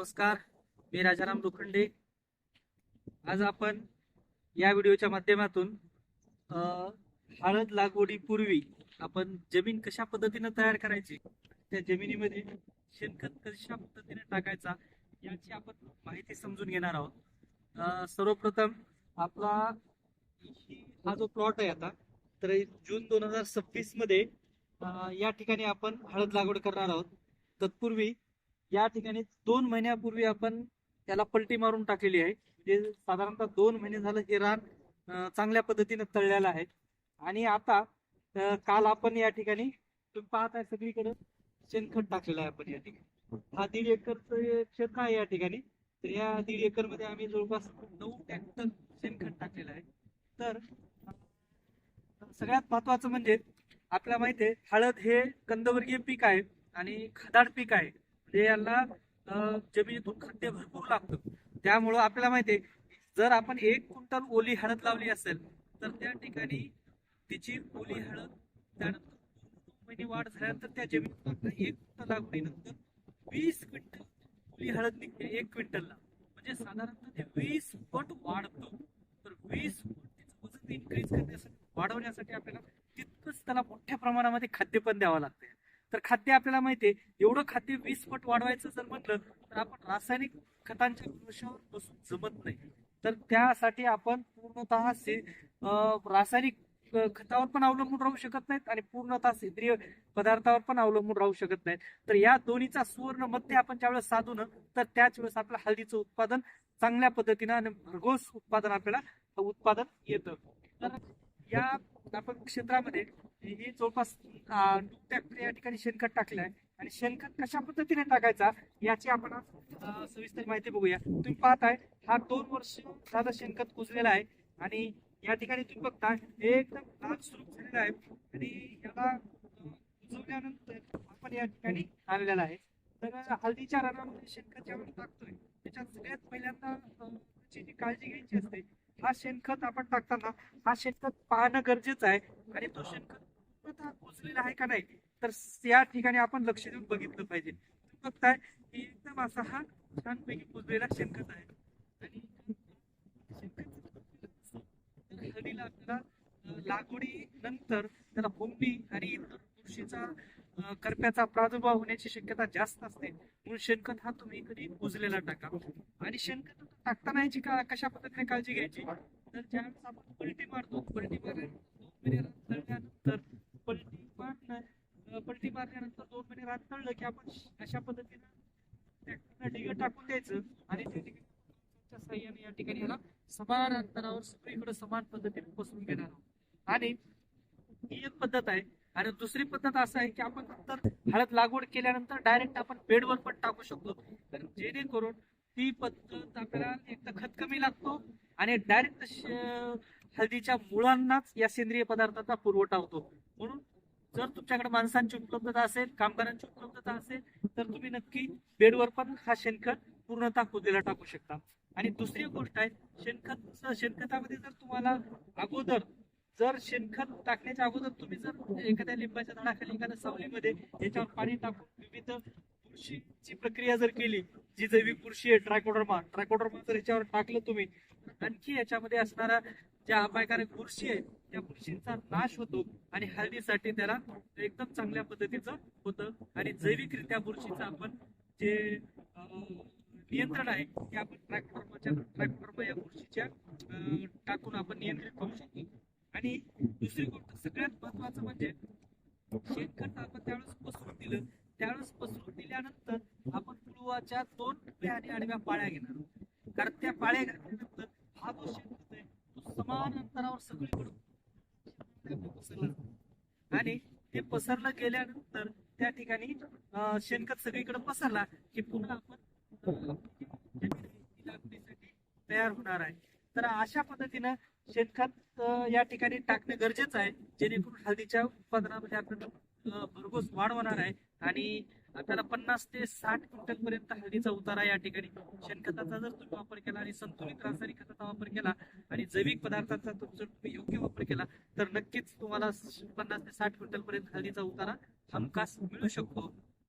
नमस्कार, मी राजाराम लोखंडे. आज आपण या व्हिडिओच्या माध्यमातून अ, हळद लागवडीपूर्वी आपण जमीन कशा पद्धतीने तयार करायची, त्या जमिनीमध्ये शेणखत कशा पद्धतीने टाकायचा याची आपण माहिती समजून घेणार आहोत. सर्वप्रथम आपला हा जो प्लॉट आहे आता, तर जून 2026 मध्ये या ठिकाणी आपण हळद लागवड करणार आहोत. तत्पूर्वी या ठिकाणी 2 महिन्यापूर्वी आपण त्याला पलटी मारून टाकलेली आहे. म्हणजे साधारणतः 2 महिने झालं हे रान चांगल्या पद्धतीने तळलेलं आहे. आणि आता काल आपण या ठिकाणी तुम्ही पाहताय सगळीकडे शेणखत टाकलेलं आहे आपण या ठिकाणी. हा 1.5 एकरचं क्षेत्र आहे या ठिकाणी. तर या 1.5 एकर मध्ये आम्ही जवळपास 9 ट्रॅक्टर शेणखत टाकलेलं आहे. तर सगळ्यात महत्वाचं म्हणजे आपल्याला माहिती आहे, हळद हे कंदवर्गीय पीक आहे आणि खदाड पीक आहे. म्हणजे याला जमिनीतून खाद्य भरपूर लागतं. त्यामुळं आपल्याला माहिती आहे, जर आपण 1 क्विंटल ओली हळद लावली असेल तर त्या ठिकाणी तिची ओली हळद त्यानंतर 2 महिने वाढ झाल्यानंतर त्या जमिनीतून आपल्या 1 क्विंटल लागवडीनंतर 20 क्विंटल ओली हळद निघते 1 क्विंटलला. म्हणजे साधारणतः ते 20 पट वाढतं. तर 20 पट वजन इन्क्रीज करण्यासाठी, वाढवण्यासाठी आपल्याला तितकंच त्याला मोठ्या प्रमाणामध्ये खाद्य पण द्यावं लागतं. तर खाद्य आपल्याला माहितीये, एवढं खाद्य 20 पट वाढवायचं जर म्हटलं तर आपण रासायनिक खतांच्या भरोश्यावर बसून जमत नाही. तर त्यासाठी आपण पूर्णतः रासायनिक खतावर पण अवलंबून राहू शकत नाहीत आणि पूर्णतः सेंद्रिय पदार्थावर पण अवलंबून राहू शकत नाहीत. तर या दोन्हीचा सुवर्ण मध्य आपण ज्यावेळेस साधू ना, तर त्याच वेळेस आपल्या हळदीचं उत्पादन चांगल्या पद्धतीनं आणि भरघोस उत्पादन आपल्याला उत्पादन येतं. तर या आपण क्षेत्रामध्ये ही जवळपास 2 ट्रॅक्टर या ठिकाणी शेणखत टाकलं आहे. आणि शेणखत कशा पद्धतीने टाकायचा याची आपण आज सविस्तर माहिती बघूया. तुम्ही पाहताय, हा 2 वर्ष झालं शेणखत कुजलेला आहे आणि या ठिकाणी तुम्ही बघता एकदम लाल सुरू झालेला आहे. आणि याला कुजवल्यानंतर आपण या ठिकाणी आणलेला आहे. तर हळदीच्या रानामध्ये शेणखत ज्यावेळी टाकतोय, त्याच्यात सगळ्यात पहिल्यांदा जी काळजी घ्यायची असते, हा शेणखत आपण टाकताना हा शेणखत पाहणं गरजेचं आहे. आणि तो शेणखत पूर्णतः कुजलेला आहे का नाही, तर या ठिकाणी आपण लक्ष देऊन बघितलं पाहिजे. तुम्ही बघताय की एकदम असा हा छानपैकी कुजलेला शेणखत आहे. आणि शेणखत हळदीला आपल्याला लागवडी नंतर त्याला बोंबी आणि इतर बुरशीचा करप्याचा प्रादुर्भाव होण्याची शक्यता जास्त असते. म्हणून शेणखत हा तुम्ही कधी कुजलेला टाका. आणि शेणखत टाकताना याची कशा पद्धतीने काळजी घ्यायची, तर ज्यावेळेस आपण पलटी मारतो, पलटी मारल्यानंतर पलटी मारल्यानंतर 2 महिने रान तळलं की आपण अशा पद्धतीनं ट्रॅक्टरला ढिगं टाकून द्यायचं. आणि त्या ठिकाणी साह्याने या ठिकाणी याला समान अंतरावर सगळीकडे समान पद्धतीने पसरून घेणार आहोत. आणि ही एक पद्धत आहे. आणि दुसरी पद्धत असं आहे की आपण नंतर हळद लागवड केल्यानंतर डायरेक्ट आपण बेडवर पण टाकू शकतो. तर जेणेकरून ती पद्धत आपल्याला एक तर खत कमी लागतो आणि डायरेक्ट हळदीच्या मुळांनाच या सेंद्रिय पदार्थाचा पुरवठा होतो. म्हणून जर तुमच्याकडे माणसांची उपलब्धता असेल, कामगारांची उपलब्धता असेल, तर तुम्ही नक्की बेडवर पण हा शेणखत पूर्णतः कुजलेला टाकू शकता. आणि दुसरी गोष्ट आहे, शेणखतामध्ये जर तुम्हाला अगोदर जर शेणखत टाकण्याच्या अगोदर तुम्ही जर एखाद्या लिंबाच्या झाडाखाली, एखाद्या सावलीमध्ये याच्यावर पाणी टाकून विविध बुरशीची प्रक्रिया जर केली, जी जैविक बुरशी आहे ट्रायकोडर्मा जर याच्यावर टाकलं तुम्ही, आणखी याच्यामध्ये असणारा ज्या अपायकारक बुरशी आहे त्या बुरशींचा नाश होतो. आणि हळदीसाठी त्याला एकदम चांगल्या पद्धतीचं होतं. आणि जैविकरित्या बुरशीचं आपण जे नियंत्रण आहे ते आपण ट्रायकोडर्मा या बुरशीच्या टाकून आपण नियंत्रित करू शकतो. आणि दुसरी गोष्ट सगळ्यात महत्वाचं म्हणजे शेणखत आपण त्यावेळेस पसरून दिल्यानंतर आपण पुळवाच्या 2 आणि आडव्या पाळ्या घेणार. कारण त्या पाळ्या घातल्यानंतर हा जो शेणखत आहे तो समान अंतरावर सगळीकडे पसरला. आणि ते पसरलं गेल्यानंतर त्या ठिकाणी शेणखत सगळीकडे पसरला की पुन्हा आपण लागवडीसाठी तयार होणार आहे. तर अशा पद्धतीनं शेणखत या ठिकाणी टाकणं गरजेचं आहे, जेणेकरून हळदीच्या उत्पादनामध्ये आपल्याला भरघोस वाढ होणार आहे. आणि आपल्याला 50 ते 60 क्विंटल पर्यंत हळदीचा उतारा या ठिकाणी शेणखताचा जर तुम्ही वापर केला आणि संतुलित रासायनिक खताचा वापर केला आणि जैविक पदार्थांचा जर तुम्ही योग्य वापर केला, तर नक्कीच तुम्हाला 50 ते 60 क्विंटल पर्यंत हळदीचा उतारा हमखास मिळू शकतो.